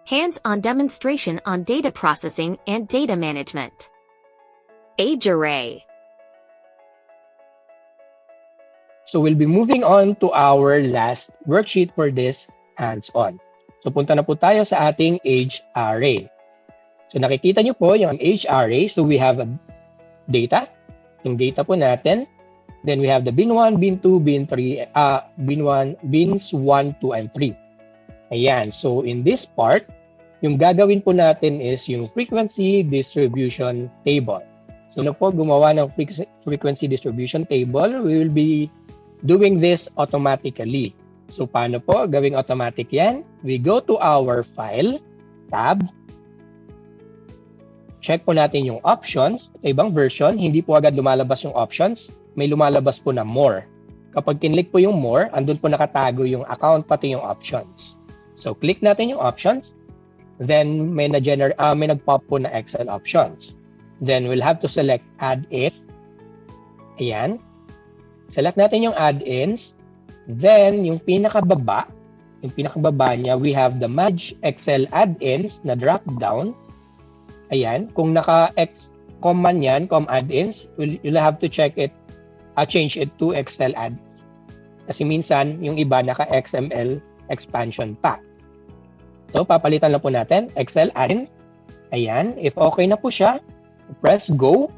Hands-on demonstration on data processing and data management. Age array. So we'll be moving on to our last worksheet for this hands-on. So punta na po tayo sa ating age array. So nakikita nyo po yung age array. So we have data. Yung data po natin. Then we have the bin 1, bin 2, bin 3, bins 1, 2, and 3. Ayan. So in this part, yung gagawin po natin is yung frequency distribution table. So na po gumawa ng frequency distribution table, we will be doing this automatically. So paano po gawing automatic yan? We go to our file tab. Check po natin yung options. Sa ibang version, hindi po agad lumalabas yung options. May lumalabas po na more. Kapag kinlik po yung more, andun po nakatago yung account pati yung options. So click natin yung options. Then may nag-pop po na Excel options. Then we'll have to select add-ins. Ayan. Select natin yung add-ins. Then yung pinakababa niya, we have the Manage Excel add-ins na drop down. Ayan. Kung naka-com man yan, com add-ins, you'll have to check it, change it to Excel add. Kasi minsan, yung iba naka-XML expansion pack. So, papalitan lang po natin, Excel add-ins. Ayan. If okay na po siya, press go.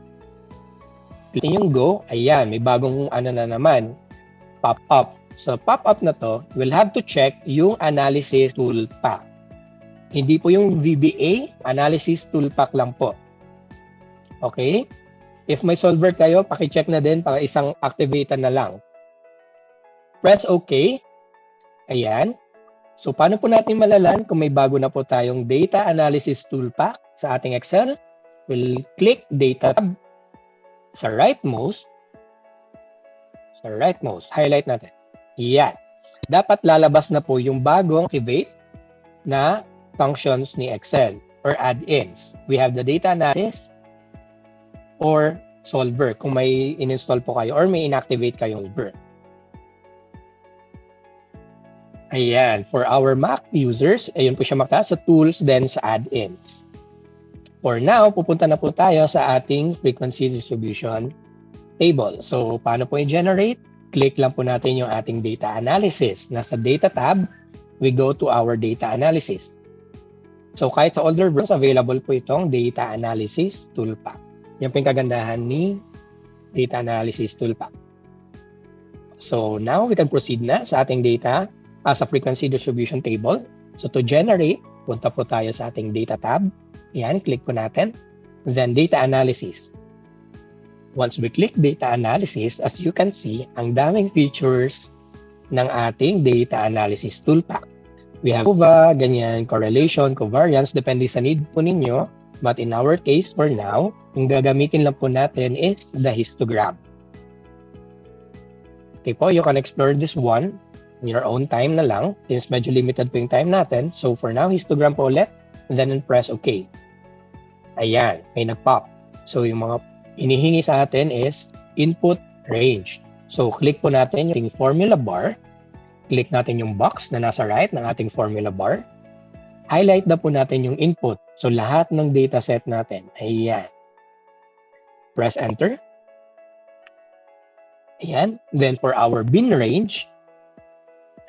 Click yung go. Ayan. May bagong na naman. Pop-up. So, pop-up na to, we'll have to check yung analysis tool pack. Hindi po yung VBA, analysis tool pack lang po. Okay? If may solver kayo, paki-check na din para isang activator na lang. Press OK. Ayan. So, paano po natin malalan kung may bago na po tayong data analysis tool pack sa ating Excel? We'll click data tab sa rightmost. Highlight natin. Yan. Dapat lalabas na po yung bagong activate na functions ni Excel or add-ins. We have the data analysis or solver kung may in-install po kayo or may inactivate kayong solver. Ayan. For our Mac users, ayun po siya sa tools, then sa add-ins. For now, pupunta na po tayo sa ating frequency distribution table. So, paano po i-generate? Click lang po natin yung ating data analysis. Nasa data tab, we go to our data analysis. So, kahit sa older versions, available po itong data analysis toolpack. Yan po yung kagandahan ni data analysis toolpack. So, now we can proceed na sa ating data sa frequency distribution table. So, to generate, punta po tayo sa ating data tab. Yan, click po natin. Then, data analysis. Once we click data analysis, as you can see, ang daming features ng ating data analysis toolpack. We have COVA, ganyan, correlation, covariance, depende sa need po ninyo. But in our case, for now, yung gagamitin lang po natin is the histogram. Okay po, you can explore this one in your own time na lang, since medyo limited po yung time natin. So for now, histogram po ulit, and then press OK. Ayan, may nag-pop. So yung mga inihingi sa atin is input range. So click po natin yung formula bar. Click natin yung box na nasa right ng ating formula bar. Highlight na po natin yung input. So lahat ng dataset natin. Ayan. Press enter. Ayan. Then for our bin range,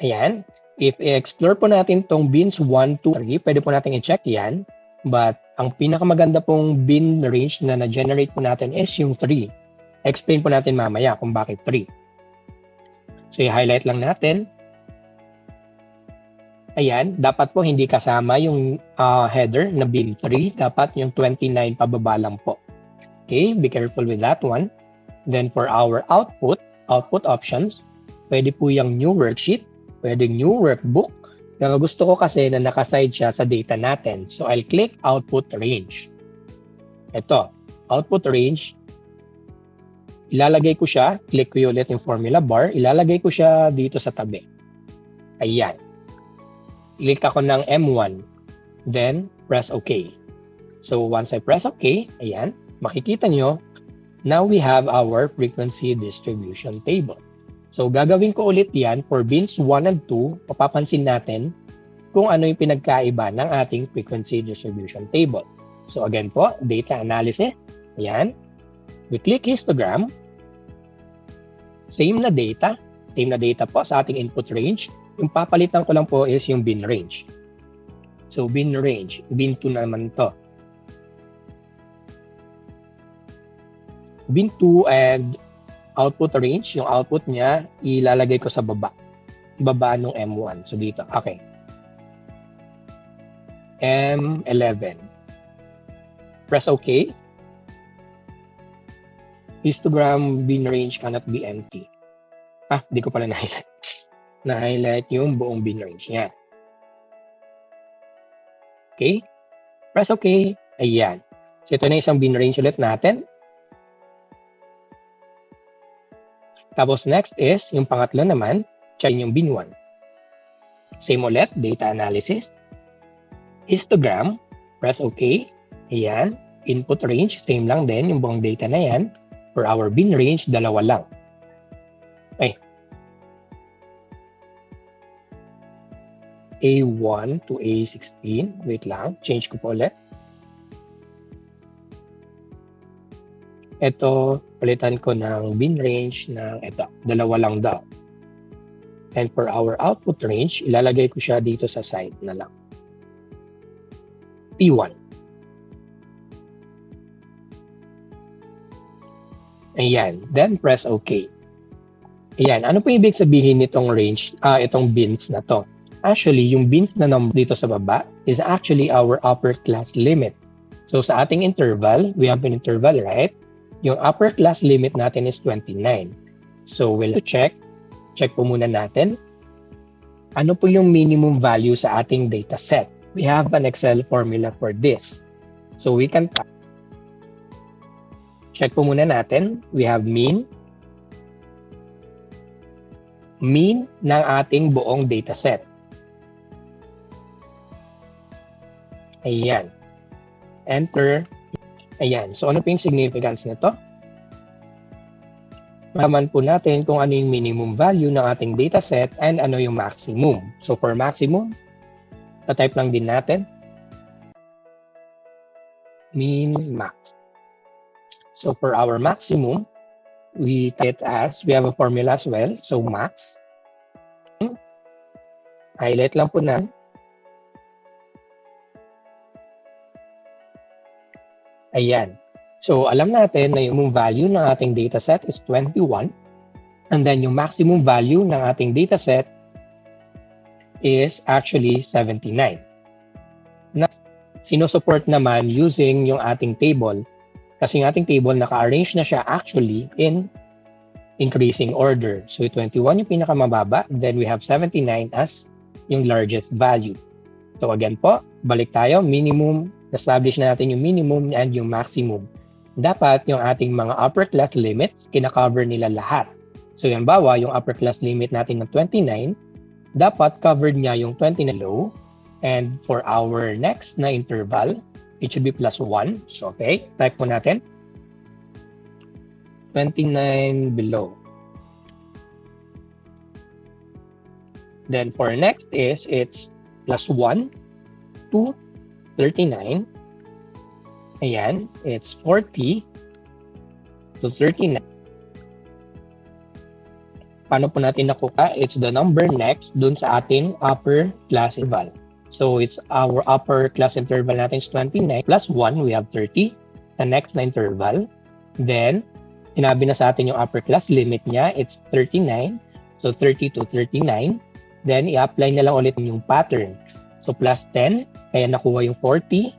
ayan. If i-explore po natin tong bins 1, 2, 3, pwede po natin i-check yan. But ang pinakamaganda pong bin range na na-generate po natin is yung 3. Explain po natin mamaya kung bakit 3. So i-highlight lang natin. Ayan, dapat po hindi kasama yung header na bin 3. Dapat yung 29 pababa lang po. Okay, be careful with that one. Then for our output options, pwede po yung new worksheet, pwede new workbook. Pero gusto ko kasi na nakaside siya sa data natin. So I'll click output range. Ito, output range. Ilalagay ko siya, click ko ulit yung formula bar, ilalagay ko siya dito sa tabi. Ayan. Click ako ng M1, then press OK. So once I press OK, ayan, makikita nyo, now we have our frequency distribution table. So gagawin ko ulit yan for bins 1 and 2, mapapansin natin, kung ano yung pinagkaiba ng ating frequency distribution table. So again po, data analysis. Ayan. We click histogram. Same na data po sa ating input range. Yung papalitan ko lang po is yung bin range. So bin range, bin 2 naman to. Bin 2 and output range, yung output niya, ilalagay ko sa baba. Baba nung M1. So dito, okay. M11. Press OK. Histogram bin range cannot be empty. Di ko pala na-highlight. Na-highlight yung buong bin range niya. Okay. Press OK. Ayan. So ito na isang bin range ulit natin. Tapos next is, yung pangatlo naman, check yung bin 1. Same ulit, data analysis. Histogram. Press OK. Ayan. Input range, same lang din, yung buong data na yan. For our bin range, dalawa lang. A1 to A16. Wait lang. Change ko po ulit. Ito, palitan ko ng bin range ng ito. Dalawa lang daw. And for our output range, ilalagay ko siya dito sa side na lang. P1. Ayan. Then press OK. Ayan. Ano po ibig sabihin nitong range, itong bins na to? Actually, yung bins na number dito sa baba is actually our upper class limit. So sa ating interval, we have an interval, right? Yung upper class limit natin is 29. So we'll check. Check po muna natin. Ano po yung minimum value sa ating data set? We have an Excel formula for this. So we can check po muna natin. We have mean ng ating buong data set. Ayan. Enter. Ayan. So, ano po yung significance nito? Malaman po natin kung ano yung minimum value ng ating dataset and ano yung maximum. So, for maximum, type lang din natin. Min, max. So, for our maximum, we type it as, we have a formula as well. So, max. Highlight lang po na. Ayan. So, alam natin na yung value ng ating dataset is 21. And then, yung maximum value ng ating dataset is actually 79. Na sinusupport naman using yung ating table. Kasi yung ating table, naka-arrange na siya actually in increasing order. So, 21 yung pinakamababa. Then, we have 79 as yung largest value. So, again po, balik tayo. Minimum, establish na natin yung minimum and yung maximum. Dapat yung ating mga upper class limits, kina-cover nila lahat. So, yung bawa, yung upper class limit natin ng 29, dapat covered niya yung 29 below. And for our next na interval, it should be plus 1. So, okay, type po natin. 29 below. Then for next is, it's plus 1 to 39. Ayan, it's 40 to 39. Paano po natin nakuha? It's the number next dun sa ating upper class interval. So it's our upper class interval natin is 29 plus 1, we have 30. The next na interval. Then, sinabi na sa atin yung upper class limit niya, it's 39. So 30 to 39. Then, i-apply na lang ulit yung pattern. So plus 10, kaya nakuha yung 40.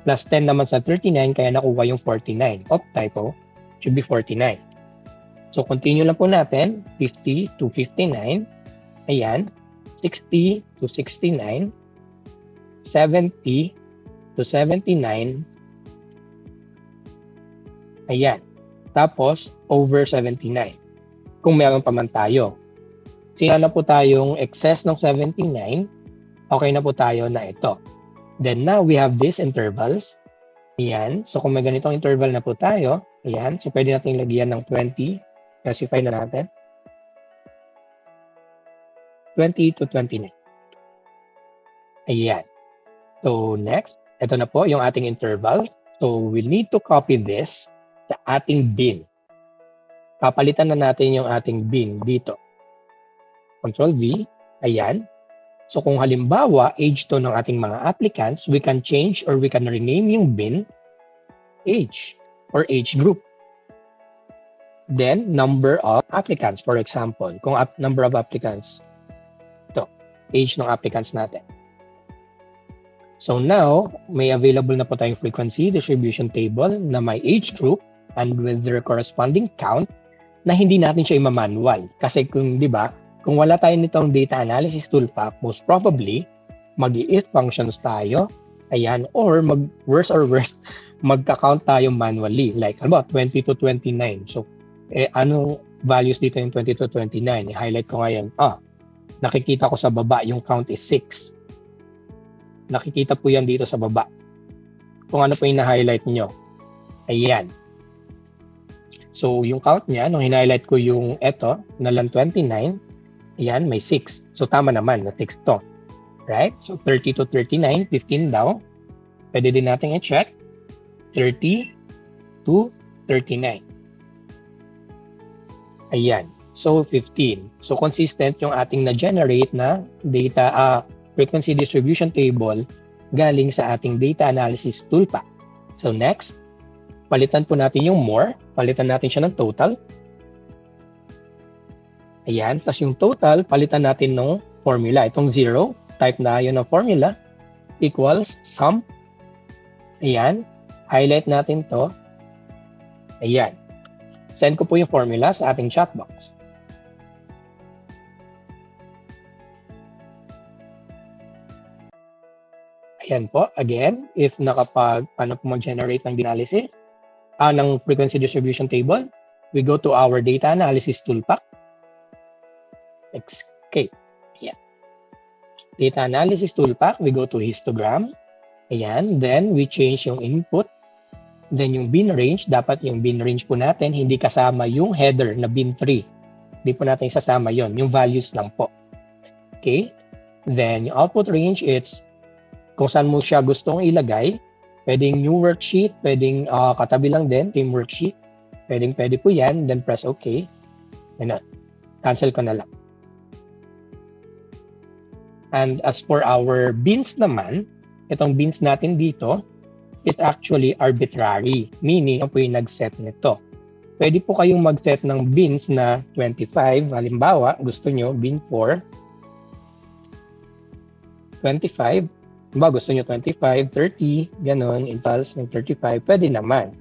Plus 10 naman sa 39, kaya nakuha yung 49. Typo. Should be 49. So, continue lang po natin. 50 to 59. Ayan. 60 to 69. 70 to 79. Ayan. Tapos, over 79. Kung meron pa man tayo. Sino na po tayong excess ng 79, okay na po tayo na ito. Then now, we have these intervals. Ayan. So, kung may ganitong interval na po tayo, ayan. So, pwede natin lagyan ng 20. Classify na natin. 20 to 29. Ayan. So next, ito na po yung ating interval. So we need to copy this sa ating bin. Papalitan na natin yung ating bin dito. Control V. Ayan. So kung halimbawa, age to ng ating mga applicants, we can change or we can rename yung bin age or age group. Then, number of applicants, for example. Kung number of applicants, ito, age ng applicants natin. So now, may available na po tayong frequency distribution table na may age group and with their corresponding count na hindi natin siya ima-manual. Kasi kung, di ba, kung wala tayo nitong data analysis toolpath, most probably, mag-i-if functions tayo, ayan, or worse, magka-count tayo manually. Like, ano ba, 20 to 29. So, anong values dito yung 20 to 29? I-highlight ko ngayon. Nakikita ko sa baba, yung count is 6. Nakikita po yan dito sa baba. Kung ano po yung na-highlight nyo. Ayan. So, yung count niya, nung hinighlight ko yung eto, na lang 29, ayan, may 6. So, tama naman, na 6 to. Right? So, 30 to 39, 15 daw. Pwede din natin i-check. 30 to 39. Ayan. So, 15. So, consistent yung ating na-generate na data, frequency distribution table galing sa ating data analysis toolpath. So, next, palitan po natin yung more. Palitan natin siya ng total. Ayan. Tapos yung total, palitan natin ng formula. Itong 0, type na yun ng formula, equals sum. Ayan. Highlight natin to. Ayan. Send ko po yung formula sa ating chat box. Ayan po. Again, if paano po mag-generate ng analysis, ng frequency distribution table, we go to our data analysis toolpath. Escape. Ayan. Data analysis toolpath, we go to histogram. Ayan. Then, we change yung input. Then, yung bin range, dapat yung bin range po natin, hindi kasama yung header na bin 3. Hindi po natin sasama yon, yung values lang po. Okay? Then, yung output range, it's kung saan mo siya gustong ilagay. Pwedeng new worksheet, pwedeng katabi lang din, same worksheet. Pwede po yan, then press OK. Ganun. Cancel ko na lang. And as for our bins naman, itong bins natin dito, it's actually arbitrary. Meaning, po yung nag-set nito. Pwede po kayong mag-set ng bins na 25. Halimbawa, gusto nyo, bin 4, 25. Gusto nyo 25, 30, ganon, impulse ng 35, pwede naman.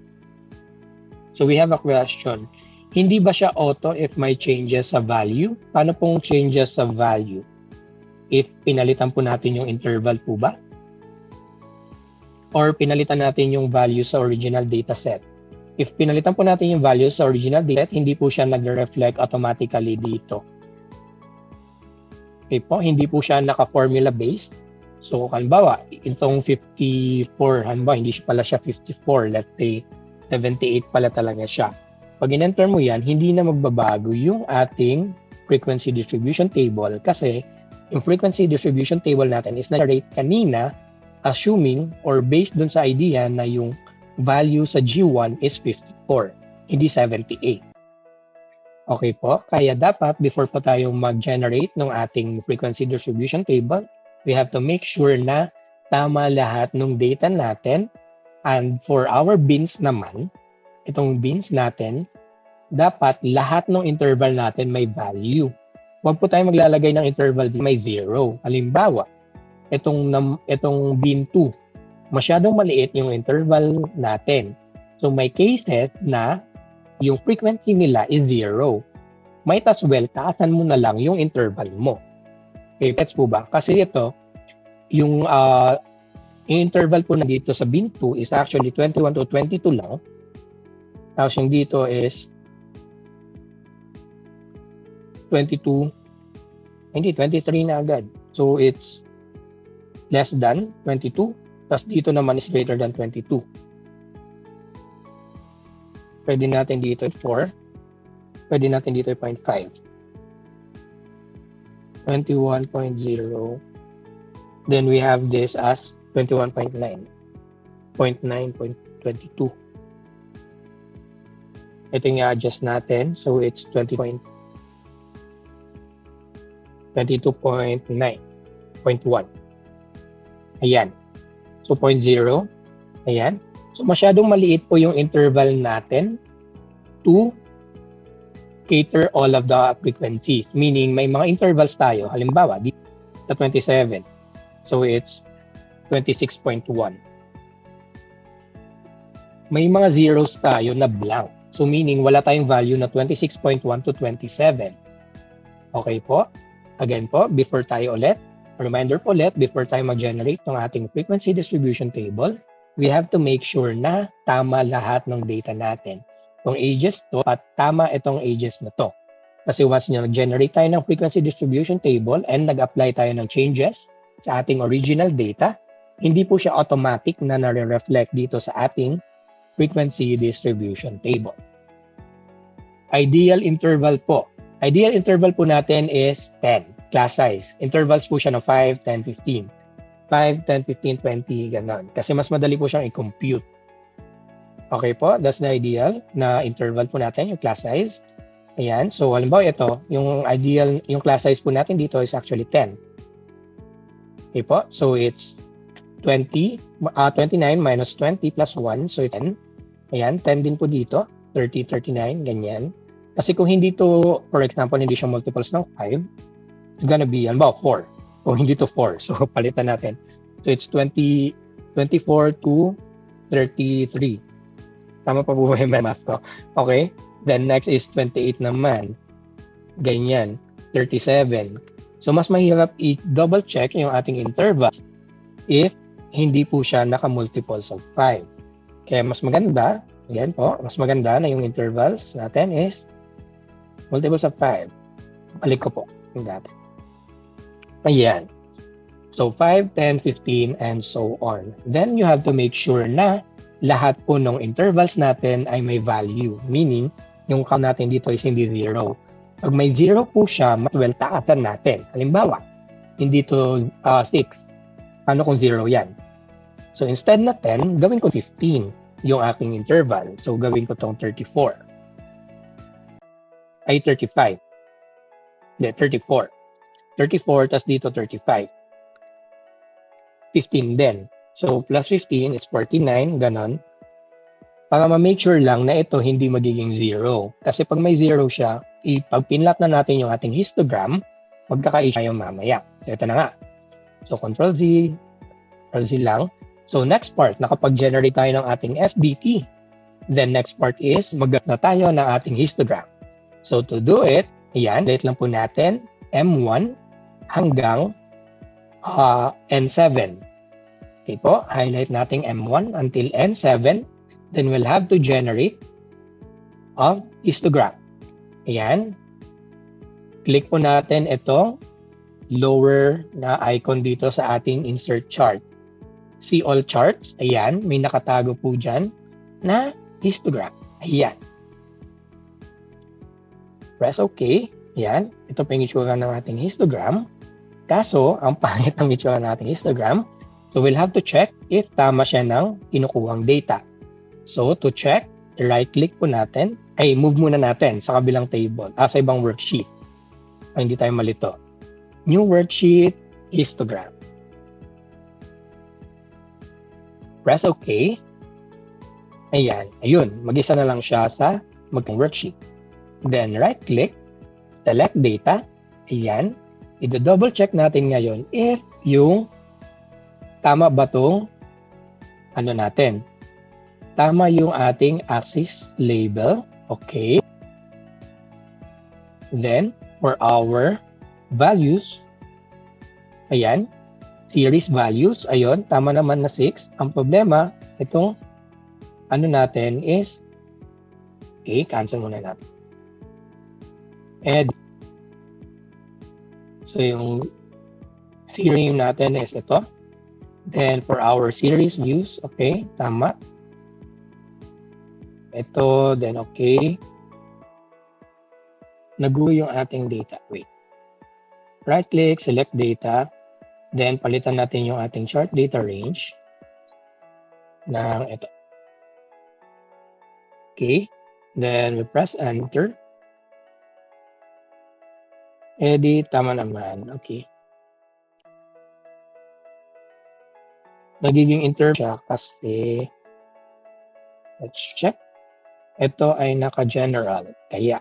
So we have a question. Hindi ba siya auto if may changes sa value? Paano pong changes sa value? If pinalitan po natin yung interval po ba? Or pinalitan natin yung value sa original dataset? If pinalitan po natin yung value sa original dataset, hindi po siya nagre-reflect automatically dito. Okay po, hindi po siya naka-formula based. So, halimbawa, itong 54, halimbawa, hindi pala siya 54. Let's say, 78 pala talaga siya. Pag in-enter mo yan, hindi na magbabago yung ating frequency distribution table kasi yung frequency distribution table natin is na-rate kanina assuming or based dun sa idea na yung value sa G1 is 54, hindi 78. Okay po? Kaya dapat, before pa tayo mag-generate ng ating frequency distribution table, we have to make sure na tama lahat ng data natin. And for our bins naman, itong bins natin, dapat lahat ng interval natin may value. Huwag po tayo maglalagay ng interval may 0. Halimbawa, itong bin 2, masyadong maliit yung interval natin. So may cases na yung frequency nila is 0. Might as well, taasan mo na lang yung interval mo. Okay, gets po ba? Kasi ito, yung interval po na dito sa bin 2 is actually 21 to 22 lang. Tapos yung dito is 22, hindi, 23 na agad. So it's less than 22. Tapos dito naman is greater than 22. Pwede natin dito 4. Pwede natin dito 0.5. 21.0 Then we have this as 21.9, 0.9.22. Ito yung i-adjust natin. So it's 22.9.1. Ayan. So 0.0. Ayan. So masyadong maliit po yung interval natin to cater all of the frequencies. Meaning may mga intervals tayo. Halimbawa, dito sa 27. So it's 26.1. May mga zeros tayo na blank. So meaning wala tayong value na 26.1 to 27. Okay po? Again po, before tayo ulit, reminder po ulit, before tayo mag-generate ng ating frequency distribution table, we have to make sure na tama lahat ng data natin. Itong ages to at tama itong ages na to. Kasi once nag-generate tayo ng frequency distribution table and nag-apply tayo ng changes sa ating original data, hindi po siya automatic na nare-reflect dito sa ating frequency distribution table. Ideal interval po. Ideal interval po natin is 10, class size. Intervals po siya ng 5, 10, 15. 5, 10, 15, 20, ganon. Kasi mas madali po siyang i-compute. Okay po, that's the ideal na interval po natin, yung class size. Ayan, so halimbawa ito, yung ideal, yung class size po natin dito is actually 10. Okay po, so it's 29 minus 20 plus 1, so 10. Ayan, 10 din po dito, 30, 39, ganyan. Kasi kung hindi to, for example, hindi siya multiples ng 5, it's gonna be, halimbawa, 4. Kung hindi to 4, so palitan natin. So it's 24 to 33. Tama pa po ba yung math ko? Okay. Then next is 28 naman. Ganyan. 37. So mas mahirap i-double check yung ating interval if hindi po siya naka-multiples of 5. Kaya mas maganda, again po, mas maganda na yung intervals natin is multiples of 5. Balik ko po yung dati. Ayan. So 5, 10, 15, and so on. Then you have to make sure na lahat po ng intervals natin ay may value. Meaning, yung count natin dito is hindi 0. Pag may 0 po siya, mas well taasan natin. Halimbawa, hindi to 6. Ano kung 0 yan? So instead na 10, gawin ko 15 yung aking interval. So gawin ko tong 34. Ay 35. Hindi, 34. 34, tas dito 35. 15 din. So, plus 15 is 49, ganon. Para ma-make sure lang na ito hindi magiging 0. Kasi pag may 0 siya, pag pinlap na natin yung ating histogram, magkaka-issue yung mamaya. So, ito na nga. So, Control Z lang. So, next part, nakapag-generate tayo ng ating FDT. Then, next part is, mag-get na tayo ng ating histogram. So, to do it, ayan, date lang po natin, M1 hanggang N7. Okay po, highlight natin M1 until N7. Then we'll have to generate of histogram. Ayan. Click po natin itong lower na icon dito sa ating insert chart. See all charts. Ayan, may nakatago po dyan na histogram. Ayan. Press OK. Ayan. Ito po yung itsura ng ating histogram. Kaso, ang pangit ng itsura ng ating histogram. So, we'll have to check if tama siya ng kinukuhang data. So, to check, right-click po natin. Ay, move muna natin sa kabilang table, sa ibang worksheet. Ay, hindi tayo malito. New worksheet, histogram. Press OK. Ayan. Ayun. Mag-isa na lang siya sa worksheet. Then, right-click. Select data. Ayan. I-double check natin ngayon if yung tama ba itong natin? Tama yung ating axis label. Okay. Then, for our values, ayan, series values, ayun, tama naman na 6. Ang problema, itong natin is, okay, cancel muna natin. Add. So, yung series natin is ito. Then, for our series views, okay, tama. Ito, then okay. Nagulo yung ating data. Wait. Right-click, select data. Then, palitan natin yung ating chart data range ng ito. Okay. Then, we press enter. Edit, tama naman. Okay. Nagiging inter siya kasi, let's check. Ito ay naka-general. Kaya,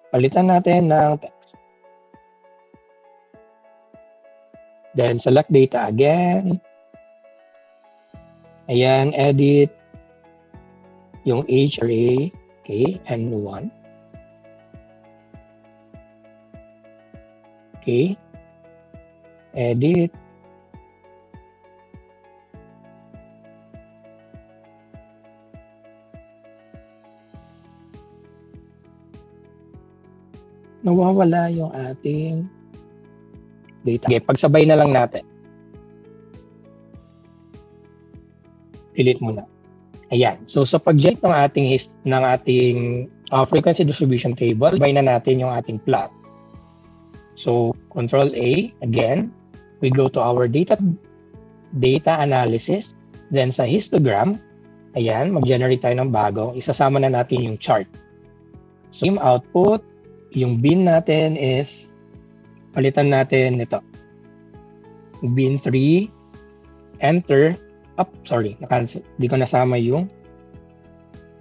palitan natin ng text. Then, select data again. Ayan, edit yung age array. Okay, N1. Okay. Edit. Nawawala yung ating data. Okay, pagsabay na lang natin. Delete muna. Ayan. So sa pag-generate ng ating frequency distribution table, sabay na natin yung ating plot. So Control A, again, we go to our data analysis. Then sa histogram, ayan, mag-generate tayo ng bago. Isasama na natin yung chart. So yung output, yung bin natin is, palitan natin ito. Bin 3, enter, na-cancel. Di ko nasama yung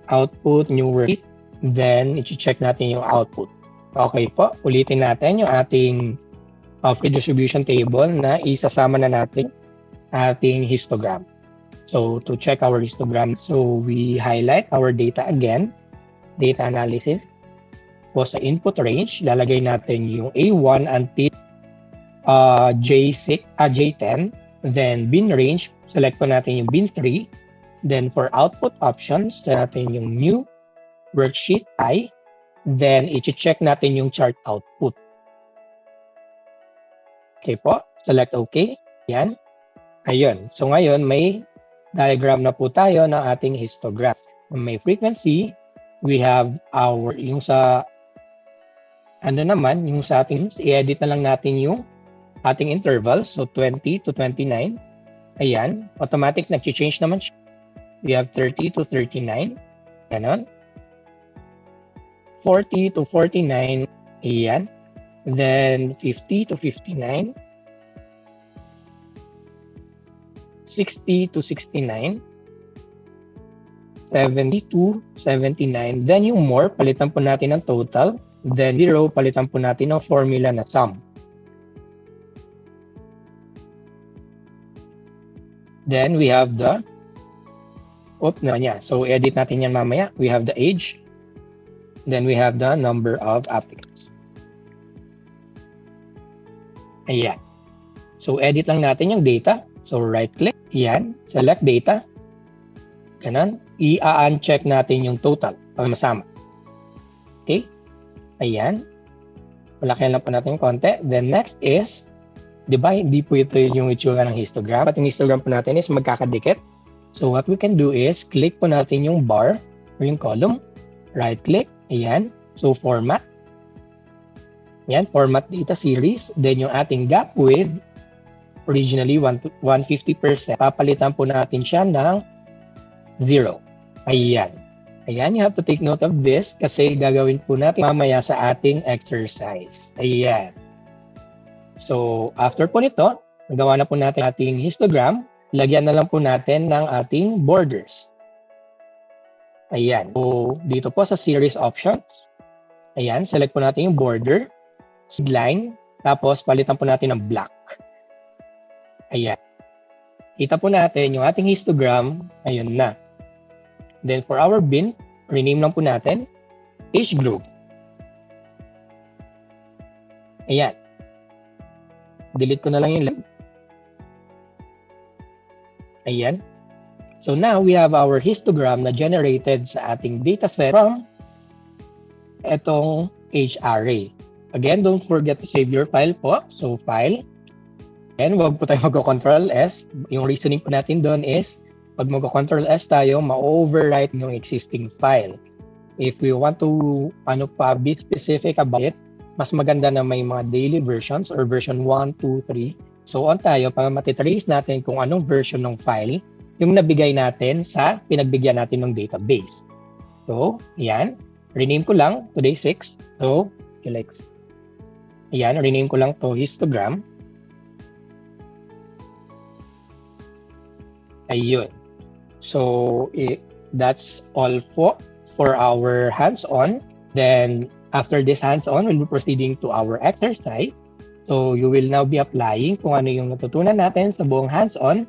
output, new worksheet. Then, i-check natin yung output. Okay po, ulitin natin yung ating free distribution table na isasama na natin ating histogram. So, to check our histogram, so we highlight our data again, data analysis. Sa input range, lalagay natin yung A1 until J10. Then, bin range, select po natin yung bin 3. Then, for output options, natin yung new worksheet I. Then, i-check natin yung chart output. Okay po. Select OK. Yan. Ayun. So, ngayon, may diagram na po tayo ng ating histogram. May frequency, we have yung sa yung sa ating, i-edit na lang natin yung ating interval. So, 20 to 29. Ayan. Automatic, nag-change naman siya. We have 30 to 39. Ganon. 40 to 49. Ayan. Then, 50 to 59. 60 to 69. 70 to 79. Then, yung more, palitan po natin ng total. Then 0, palitan po natin ng formula na sum. Then we have the so edit natin yan mamaya. We have the age. Then we have the number of applicants. Ayan. So edit lang natin yung data. So right click. Ayan. Select data. Ganon. I-uncheck natin yung total pag masama. Okay. Ayan. Malakihan lang po natin yung konti. Then next is, di ba, hindi po ito yung itsura ng histogram. At yung histogram po natin is magkakadikit. So what we can do is, click po natin yung bar or yung column. Right click. Ayan. So format. Ayan. Format data series. Then yung ating gap width, originally 150%. Papalitan po natin siya ng 0. Ayan. Ayan, you have to take note of this kasi gagawin po natin mamaya sa ating exercise. Ayan. So, after po nito, nagawa na po natin ating histogram. Lagyan na lang po natin ng ating borders. Ayan. So, dito po sa series options. Ayan, select po natin yung border, line, tapos palitan po natin ng black. Ayan. Kita po natin yung ating histogram. Ayun na. Then for our bin, rename lang po natin, age group. Ayan. Delete ko na lang yung link. Ayan. So now we have our histogram na generated sa ating dataset from etong age array. Again, don't forget to save your file po. So file. And wag po tayo mag-Control S. Yung reasoning po natin doon is pag mag-Control S tayo, ma-overwrite yung existing file. If we want to be specific about it, mas maganda na may mga daily versions or version 1, 2, 3 So on tayo para matitrace natin kung anong version ng file yung nabigay natin sa pinagbigyan natin ng database. So, yan. Rename ko lang, today 6. So, select. Yan, rename ko lang to histogram. Ayun. So, that's all for our hands-on. Then, after this hands-on, we'll be proceeding to our exercise. So, you will now be applying kung ano yung natutunan natin sa buong hands-on